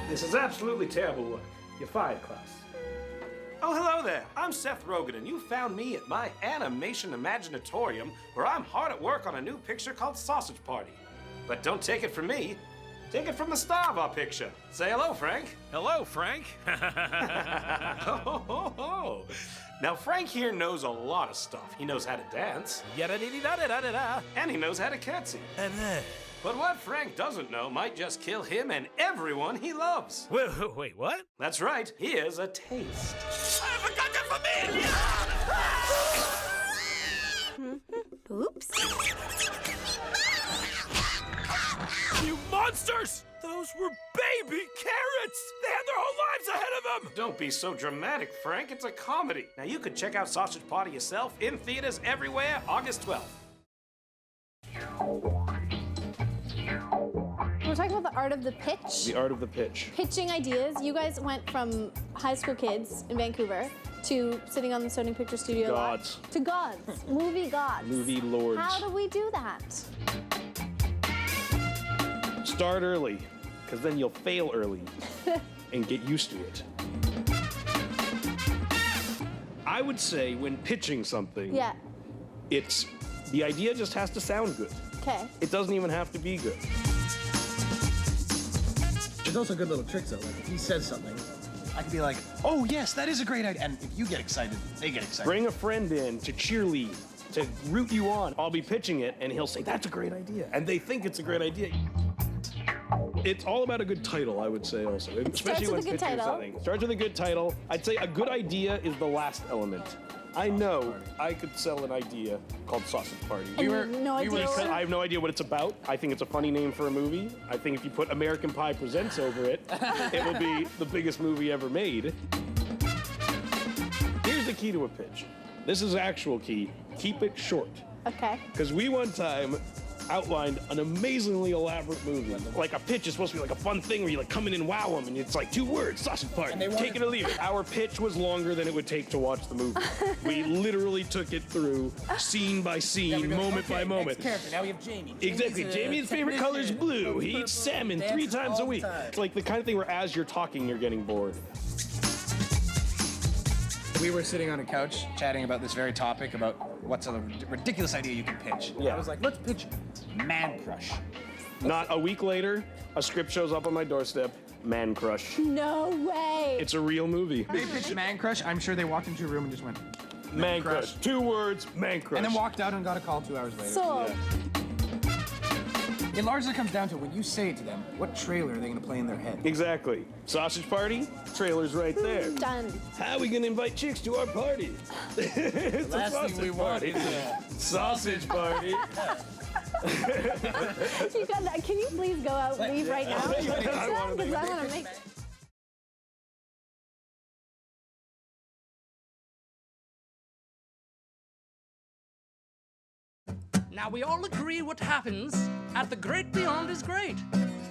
This is absolutely terrible work. You're fired, class. Oh, hello there. I'm Seth Rogen, and you found me at my animation imaginatorium, where I'm hard at work on a new picture called Sausage Party. But don't take it from me. Take it from the star of our picture. Say hello, Frank. Hello, Frank. Oh. Now, Frank here knows a lot of stuff. He knows how to dance. Yada-dee-dee-da-da-da-da-da. And he knows how to curtsy. But what Frank doesn't know might just kill him and everyone he loves. Wait, what? That's right. Here's a taste. I forgot the familia! Oops. You monsters! Those were baby carrots! They had their whole lives ahead of them! Don't be so dramatic, Frank. It's a comedy. Now, you can check out Sausage Party yourself in theaters everywhere August 12th. We're talking about the art of the pitch. The art of the pitch. Pitching ideas. You guys went from high school kids in Vancouver to sitting on the Sony Picture Studio. Gods. To gods. Movie gods. Movie lords. How do we do that? Start early, because then you'll fail early and get used to it. I would say when pitching something, Yeah. the idea just has to sound good. Okay. It doesn't even have to be good. There's also good little tricks though. Like if he says something, I could be like, "Oh yes, that is a great idea." And if you get excited, they get excited. Bring a friend in to cheerlead, to root you on. I'll be pitching it, and he'll say, "That's a great idea," and they think it's a great idea. It's all about a good title, I would say, also. Especially when with a good pitching title. something. Starts with a good title. I'd say a good idea is the last element. I know I could sell an idea called Sausage Party. And you have no idea Because what- I have no idea what it's about. I think it's a funny name for a movie. I think if you put American Pie Presents over it, it will be the biggest movie ever made. Here's the key to a pitch. This is actual key. Keep it short. Okay. Because we one time outlined an amazingly elaborate movie. Like a pitch is supposed to be like a fun thing where you like come in and wow them, and it's like 2 words, Sausage Party, take it or leave it. Our pitch was longer than it would take to watch the movie. We literally took it through scene by scene, moment by moment. Next character. Now we have Jamie. Exactly. Jamie's favorite color is blue. He eats salmon 3 times a week. It's like the kind of thing where as you're talking, you're getting bored. We were sitting on a couch chatting about this very topic, about what's a ridiculous idea you can pitch. Yeah. I was like, let's pitch Man Crush. Not a week later, a script shows up on my doorstep, Man Crush. No way. It's a real movie. They pitched Man Crush. I'm sure they walked into a room and just went, Man Crush. 2 words, Man Crush. and then walked out and got a call 2 hours later. Sold. It largely comes down to when you say it to them, what trailer are they going to play in their head? Exactly. Sausage Party, trailer's right there. Done. How are we gonna invite chicks to our party? It's a Last thing sausage we want party. is a Sausage party. You got that. Can you please go out and leave right now? I wanna Because I want to make. Now, we all agree what happens at the great beyond is great.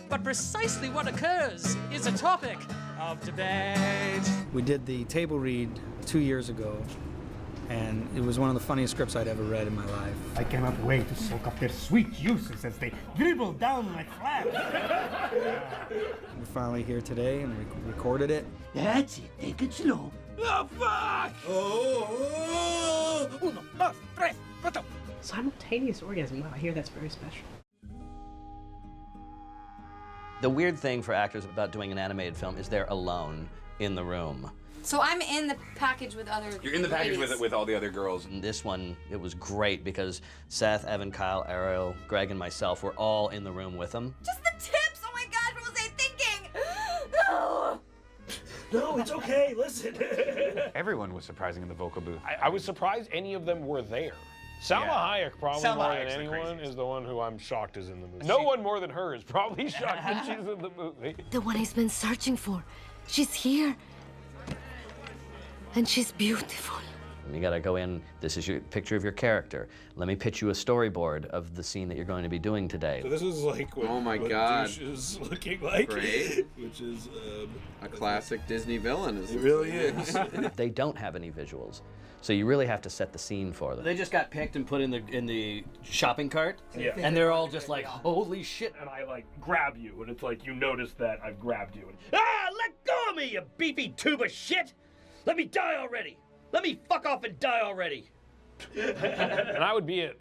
But precisely what occurs is a topic of debate. We did the table read 2 years ago, and it was one of the funniest scripts I'd ever read in my life. I cannot wait to soak up their sweet juices as they dribble down my flap. We're finally here today, and we recorded it. That's it. Take it slow. Oh, fuck! Uno, dos, tres, cuatro. Simultaneous orgasm. Wow, I hear that's very special. The weird thing for actors about doing an animated film is they're alone in the room. So I'm in the package with other You're in the package with all the other girls. And this one, it was great because Seth, Evan, Kyle, Ariel, Greg, and myself were all in the room with them. Just the tips! Oh my gosh, what was I thinking? No! No, it's okay. Listen. Everyone was surprising in the vocal booth. I was surprised any of them were there. Salma Hayek, probably Salma more Hayek's than the anyone, craziest. is the one who I'm shocked is in the movie. No one more than her is probably shocked that she's in the movie. The one he's been searching for. She's here. And she's beautiful. You gotta go in, this is your picture of your character. Let me pitch you a storyboard of the scene that you're going to be doing today. So this is like what, oh my what God. Douche is looking like. Great. Which is a classic Disney villain. It really is. They don't have any visuals, so you really have to set the scene for them. They just got picked and put in the shopping cart, yeah. And they're all just like, holy shit. And I like grab you, and it's like you notice that I've grabbed you. Ah, let go of me, you beefy tube of shit! Let me die already! Let me fuck off and die already! And I would be at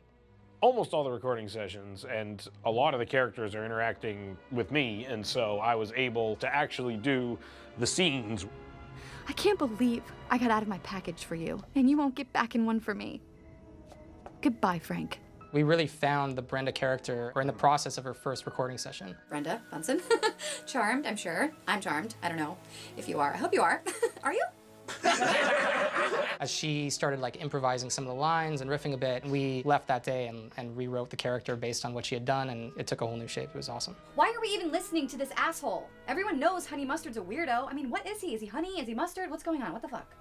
almost all the recording sessions, and a lot of the characters are interacting with me, and so I was able to actually do the scenes. I can't believe I got out of my package for you, and you won't get back in one for me. Goodbye, Frank. We really found the Brenda character. We're in the process of her first recording session. Brenda Bunsen. Charmed, I'm sure. I'm charmed. I don't know if you are. I hope you are. Are you? As she started like improvising some of the lines and riffing a bit, we left that day and rewrote the character based on what she had done, and it took a whole new shape. It was awesome. Why are we even listening to this asshole? Everyone knows Honey Mustard's a weirdo. I mean, what is he? Is he honey? Is he mustard? What's going on? What the fuck?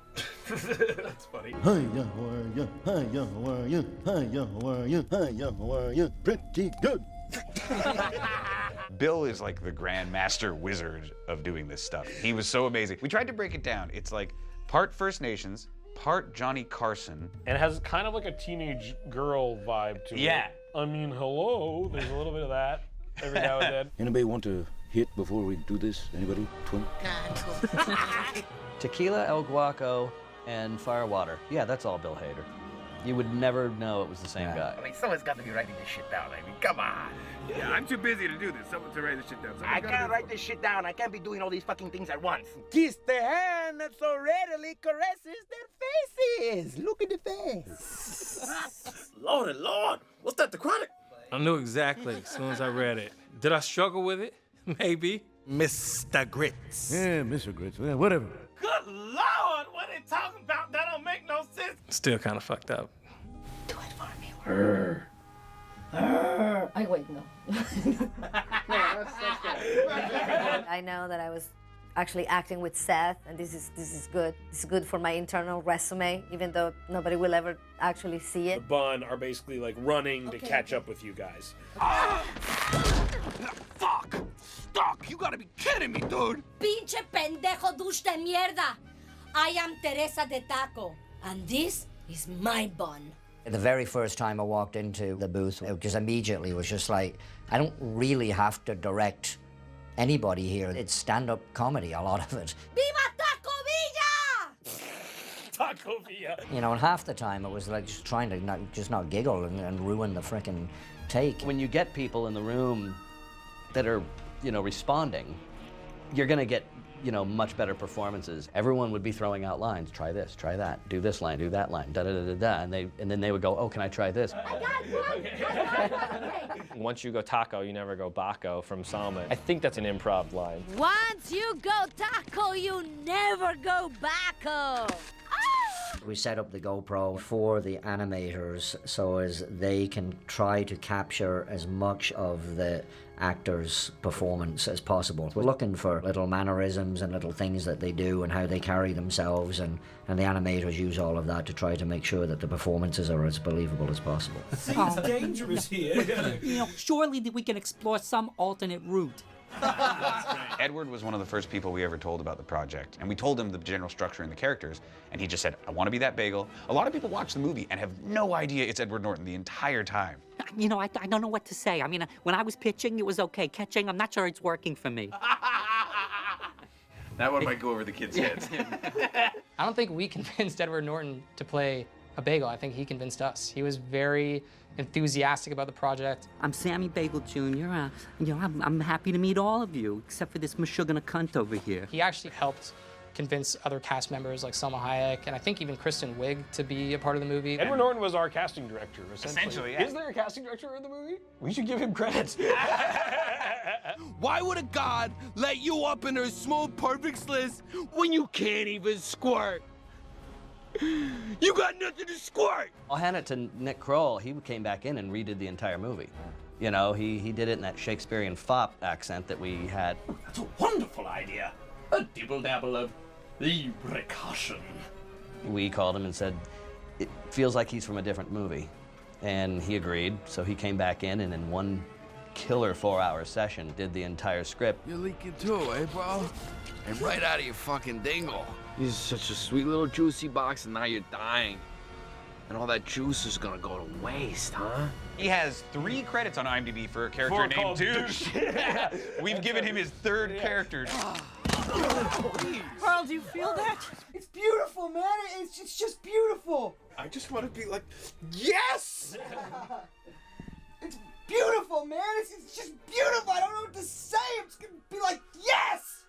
That's funny. Hiya, how are you? Hiya, how are you? Hiya, how are you? Hiya, how are you? Pretty good. Bill is like the grand master wizard of doing this stuff. He was so amazing. We tried to break it down. It's like part First Nations, part Johnny Carson. And it has kind of like a teenage girl vibe to it. Yeah. I mean, hello, there's a little bit of that every now and then. Anybody want to hit before we do this? Anybody? Twin? Tequila, El Guaco, and Firewater. Yeah, that's all Bill Hader. You would never know it was the same guy. I mean, someone's got to be writing this shit down. I mean, come on. Yeah, I'm too busy to do this. Someone to write this shit down. I can't write this shit down. I can't be doing all these fucking things at once. Kiss the hand that so readily caresses their faces. Look at the face. Lord, what's that, the Chronic? I knew exactly as soon as I read it. Did I struggle with it? Maybe. Mr. Grits. Yeah, Mr. Grits. Yeah, whatever. Good Lord, what are they talking about? That don't make no sense. Still kind of fucked up. Do it for me. I wait, no. I know that I was actually acting with Seth, and this is good. This is good for my internal resume, even though nobody will ever actually see it. The Bun are basically like running to catch up with you guys. Fuck! Doc, you gotta be kidding me, dude! Pinche pendejo douche de mierda! I am Teresa de Taco, and this is my bun. The very first time I walked into the booth, it just immediately was just like, I don't really have to direct anybody here. It's stand-up comedy, a lot of it. Viva Taco Villa! Taco Villa. You know, and half the time it was like just trying to not giggle and ruin the frickin' take. When you get people in the room that are, you know, responding, you're gonna get, you know, much better performances. Everyone would be throwing out lines. Try this, try that, do this line, do that line, da da da da da, and then they would go, oh, can I try this? Once you go taco, you never go baco from Salmon. I think that's an improv line. Once you go taco, you never go backo. We set up the GoPro for the animators so as they can try to capture as much of the actor's performance as possible. We're looking for little mannerisms and little things that they do and how they carry themselves, and the animators use all of that to try to make sure that the performances are as believable as possible. Seems dangerous here. You know, surely that we can explore some alternate route. Edward was one of the first people we ever told about the project, and we told him the general structure and the characters, and he just said, I want to be that bagel. A lot of people watch the movie and have no idea it's Edward Norton the entire time. You know, I don't know what to say. I mean, when I was pitching, it was okay. Catching, I'm not sure it's working for me. That one might go over the kids' heads. I don't think we convinced Edward Norton to play a bagel. I think he convinced us. He was very enthusiastic about the project. I'm Sammy Bagel Jr. You know, I'm happy to meet all of you, except for this Meshuggah cunt over here. He actually helped convince other cast members like Selma Hayek and I think even Kristen Wiig to be a part of the movie. Edward Norton was our casting director, Essentially, yeah. Is there a casting director in the movie? We should give him credit. Why would a god let you up in her small perfect list when you can't even squirt? You got nothing to squirt! I'll hand it to Nick Kroll. He came back in and redid the entire movie. You know, he did it in that Shakespearean fop accent that we had. That's a wonderful idea. A dibble-dabble of the precaution. We called him and said, it feels like he's from a different movie. And he agreed, so he came back in and in one killer 4-hour session did the entire script. You're leaking too, eh, bro? And right out of your fucking dingle. You're such a sweet little juicy box, and now you're dying. And all that juice is gonna go to waste, huh? He has 3 credits on IMDb for a character named Douche. We've given him his 3rd character. Carl, do you feel that? It's beautiful, man. It's just beautiful. I just want to be like, yes! It's beautiful, man. It's just beautiful. I don't know what to say. I'm just gonna be like, yes!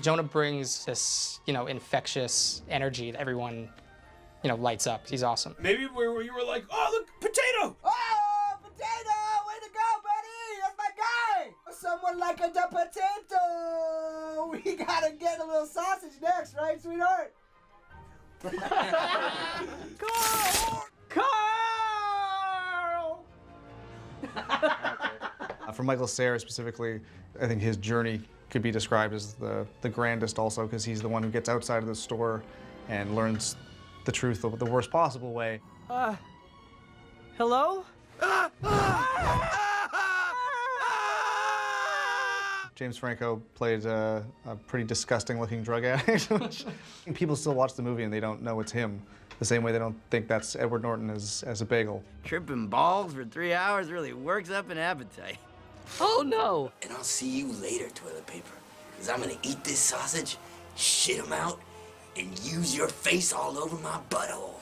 Jonah brings this, infectious energy that everyone, lights up. He's awesome. Maybe where you were like, oh, look, potato! Oh, potato! Way to go, buddy! That's my guy! Someone like a potato! We gotta get a little sausage next, right, sweetheart? Carl! Carl! For Michael Cera specifically, I think his journey could be described as the grandest also, because he's the one who gets outside of the store and learns the truth the worst possible way. Hello? James Franco played a pretty disgusting-looking drug addict. People still watch the movie and they don't know it's him, the same way they don't think that's Edward Norton as a bagel. Tripping balls for 3 hours really works up an appetite. Oh no! And I'll see you later, toilet paper. Because I'm gonna eat this sausage, shit him out, and use your face all over my butthole.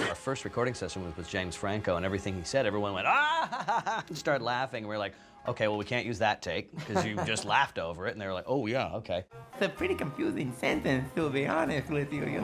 Our first recording session was with James Franco, and everything he said, everyone went, ah, ha, ha, ha, and started laughing. And we were like, okay, well, we can't use that take, because you just laughed over it. And they were like, oh, yeah, okay. It's a pretty confusing sentence, to be honest with you,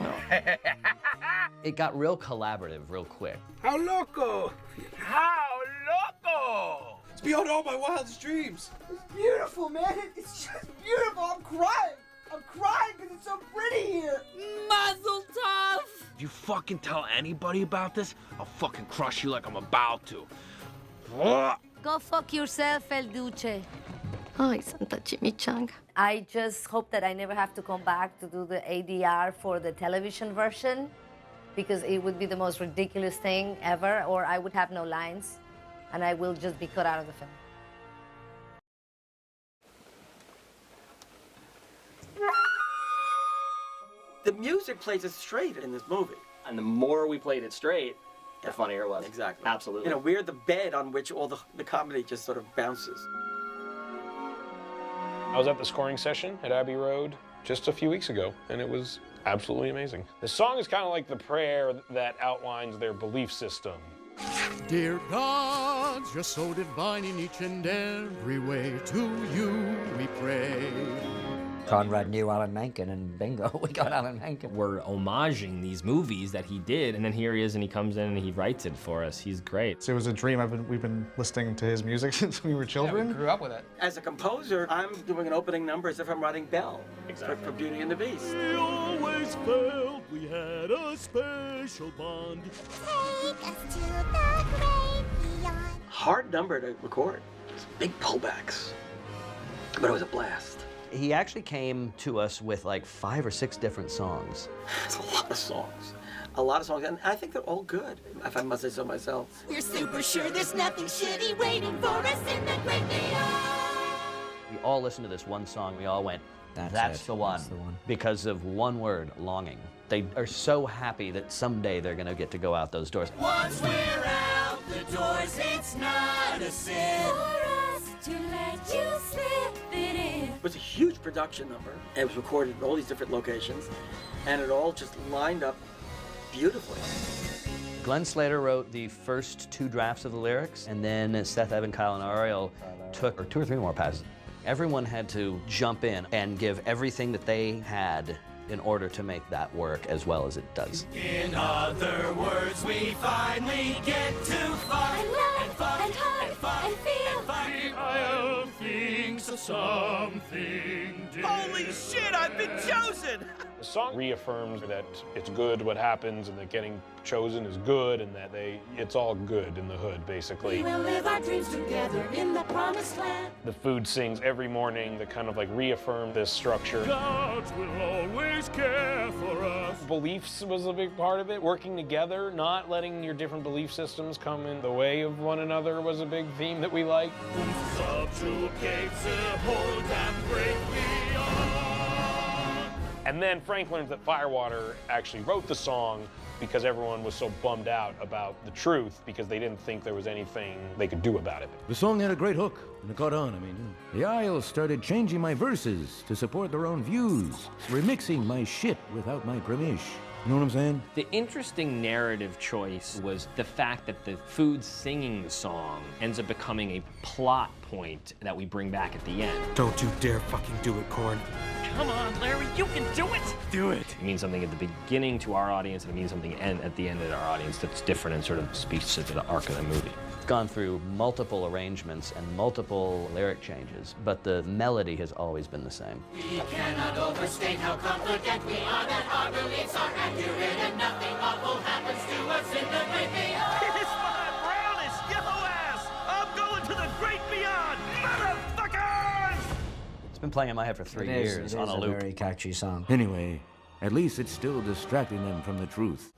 It got real collaborative real quick. How loco! How loco! It's beyond all my wildest dreams. It's beautiful, man. It's just beautiful. I'm crying. I'm crying because it's so pretty here. Mazel tov! If you fucking tell anybody about this, I'll fucking crush you like I'm about to. Go fuck yourself, El Duce. Ay, Santa Chimichanga. I just hope that I never have to come back to do the ADR for the television version, because it would be the most ridiculous thing ever, or I would have no lines, and I will just be cut out of the film. The music plays it straight in this movie. And the more we played it straight, the funnier it was. Exactly. Absolutely. We're the bed on which all the comedy just sort of bounces. I was at the scoring session at Abbey Road just a few weeks ago, and it was absolutely amazing. The song is kind of like the prayer that outlines their belief system. Dear gods, you're so divine in each and every way. To you we pray. Conrad knew Alan Menken, and bingo, we got Alan Menken. We're homaging these movies that he did, and then here he is, and he comes in and he writes it for us. He's great. So it was a dream. We've been listening to his music since we were children. Yeah, we grew up with it. As a composer, I'm doing an opening number as if I'm writing Belle for Beauty and the Beast. We always felt we had a special bond. Take us to the great beyond. Hard number to record. It's big pullbacks. But it was a blast. He actually came to us with like 5 or 6 different songs. It's a lot of songs. A lot of songs, and I think they're all good, if I must say so myself. We're super sure there's nothing shitty waiting for us in the great beyond. We all listened to this one song, we all went, that's the one. Because of one word, longing. They are so happy that someday they're gonna get to go out those doors. Once we're out the doors, it's not a sin for us to let you slip it in. It was a huge production number. It was recorded in all these different locations, and it all just lined up beautifully. Glenn Slater wrote the first 2 drafts of the lyrics, and then Seth, Evan, Kyle, and Ariel took 2 or 3 more passes. Everyone had to jump in and give everything that they had in order to make that work as well as it does. In other words, we finally get to fun and love and hug and feel. I'll think of something different. Holy shit, I've been chosen! The song reaffirms that it's good what happens and that getting chosen is good and that it's all good in the hood, basically. We will live our dreams together in the promised land. The food sings every morning that kind of like reaffirm this structure. God will always care for us. Beliefs was a big part of it. Working together, not letting your different belief systems come in the way of one another was a big theme that we liked. And then Frank learned that Firewater actually wrote the song because everyone was so bummed out about the truth because they didn't think there was anything they could do about it. The song had a great hook, and it caught on. I mean, the Isles started changing my verses to support their own views, remixing my shit without my grimish. You know what I'm saying? The interesting narrative choice was the fact that the food singing the song ends up becoming a plot point that we bring back at the end. Don't you dare fucking do it, Corn. Come on, Larry, you can do it! Do it! It means something at the beginning to our audience, and it means something at the end to our audience that's different and sort of speaks to the arc of the movie. It's gone through multiple arrangements and multiple lyric changes, but the melody has always been the same. We cannot overstate how confident we are that our beliefs are accurate and nothing awful happens to us in the great beyond. Kiss my brownish yellow ass! I'm going to the great beyond, motherfuckers! It's been playing in my head for 3 years on a loop. Very catchy song. Anyway, at least it's still distracting them from the truth.